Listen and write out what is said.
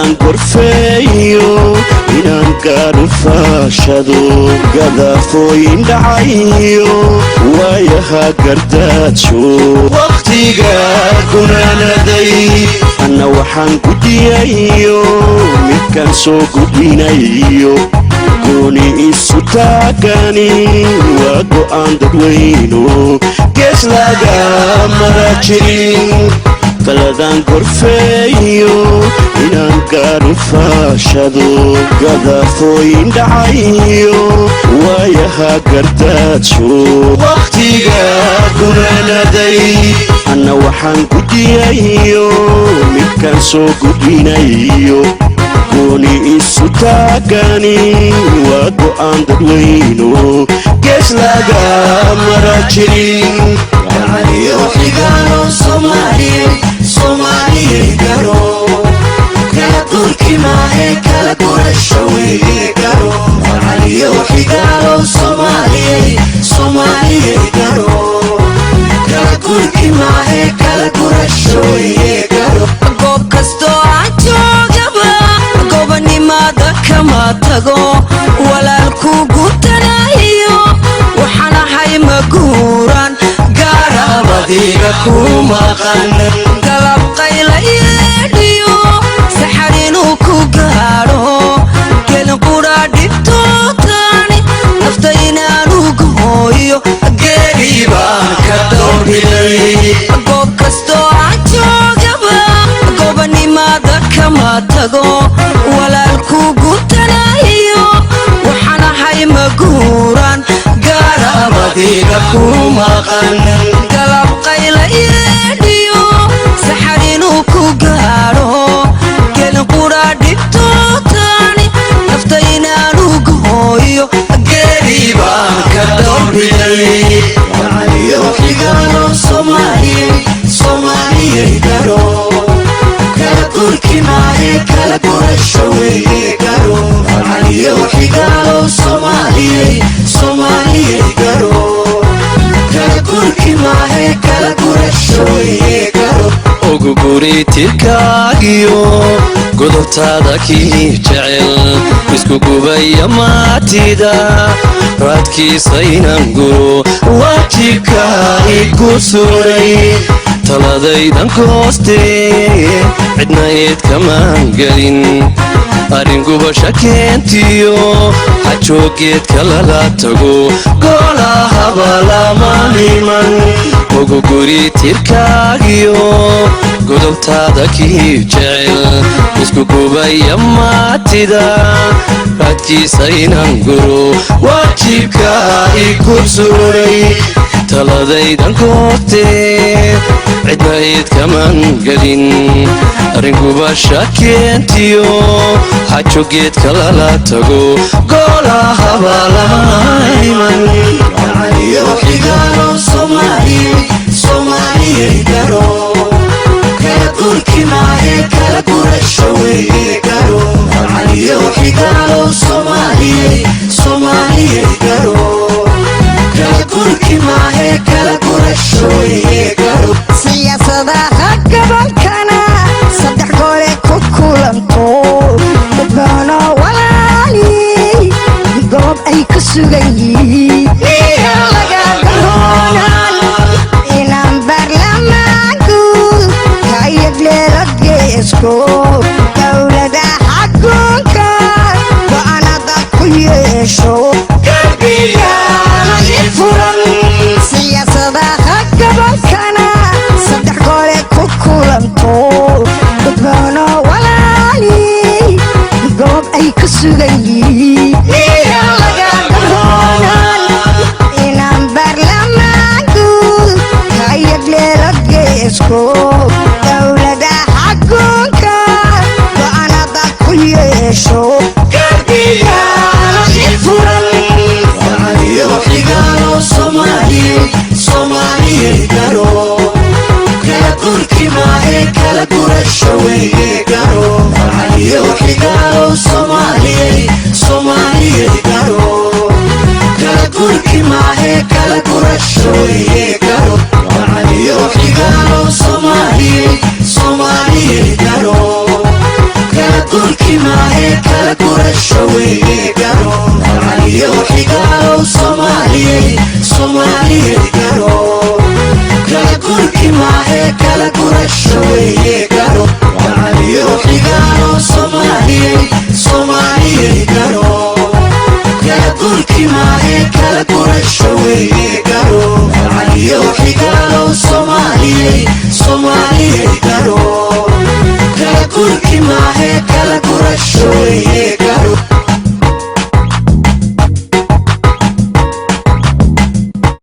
taladan gorfeeyo inaan gaadho faashado gadafooyin dhacayo waayaha gardaajo waqtiga gunaanaday anna waxaan gudiyayo midkaan soo gudbinayo gooni isu taagani waa go'aan dadweyno gees laga marajirin taladan gorfeeyo inaan gaadho faashado gadafooyin dhacayo waayaha gardaajo waqtiga gunaanaday anna waxaan gudiyayo midkaan soo gudbinayo gooni isu taagani waa go'aan dadweyno gees laga marajirin Somaliye garo kala turki maahe kala gurashaweeye garo Somaliye waxigalo Somaliye garo kala turki maahe kala gurashaweeye garo goob kasto aan joogaba goobnimada kama tago walaalku gutanayo waxaan ahay maguuran gaarabadiga ku maqan galab qaylayeedhiyo saxarinu ku gaadho gelin qura dhibtootani nafta inaanu gooyo geeri baan ka dowdhilay goob kastoo aan joogaba goobnimada kama tago walaalku gutanayo waxaan ahay maguuran gaarabadiga ku maqan galab qaylayeedhiyo saxarinu ku gaadho gelin qura dhibtootani nafta inaanu gooyo geeri baan ka dowdhilay waxigalo Somaliye garo kala turki maahe kala gurashaweeye garo waxigalo Somaliye garo kala turki maahe kala gurashaweeye garo ugu guri tirkaagiyo godobtaada kii jecel isku gubaya maatida raadkiisa inaan guro waajibka igu suray taladaydan koostee cidna eed kamaan gelin arrin gubasha keentiyo hajoogeedka lala tago goolahaba lama niman ugu guri tirkaagiyo godobtaada kii jecel isku gubaya maatida raadkiisa inaan guro waajibka igu suray taladaydan koostee cidna eed kamaan gelin arrin gubasha keentiyo hajoogeedka lala tago goolahaba lama iman waxigalo Somaliye garo kala turki maahe kala gurashaweeye garo waxigalo Somaliye garo kala turki maahe kala gurashaweeye garo siyaasadaha gobolkana saddex goole ku kulanto dadbaano walaali goob ay ku sugan yihiin iyo laga garoonan inaan baarlamaanku kayagleelo geesko dowlada xakunka go'aanada ku yeesho furan siyaasadaha gobolkana saddex goole ku kulanto dadbaano walaali goob ay ku sugan yihiin iyo laga garoonan inaan baarlamaanku kayagleelo geesko dowlada xakunka go'aanada ku yeesho furan waxigalo Somaliye garo kala turki maahe kala gurashaweeye garo waxigalo Somaliye garo kala turki maahe kala gurashaweeye garo waxigalo Somaliye garo kala weeye garo gacaliyo xigaalow soomaaliyey soomaaliyey garo kala gurki maahe kala gurasho weeye garo gacaliyo xigaalow soomaaliyey soomaaliyey garo kala gurki maahe kala gurasho weeye garo gacaliyo xigaalow soomaaliyey soomaaliyey garo kala gurki maahe kala gurasho weeye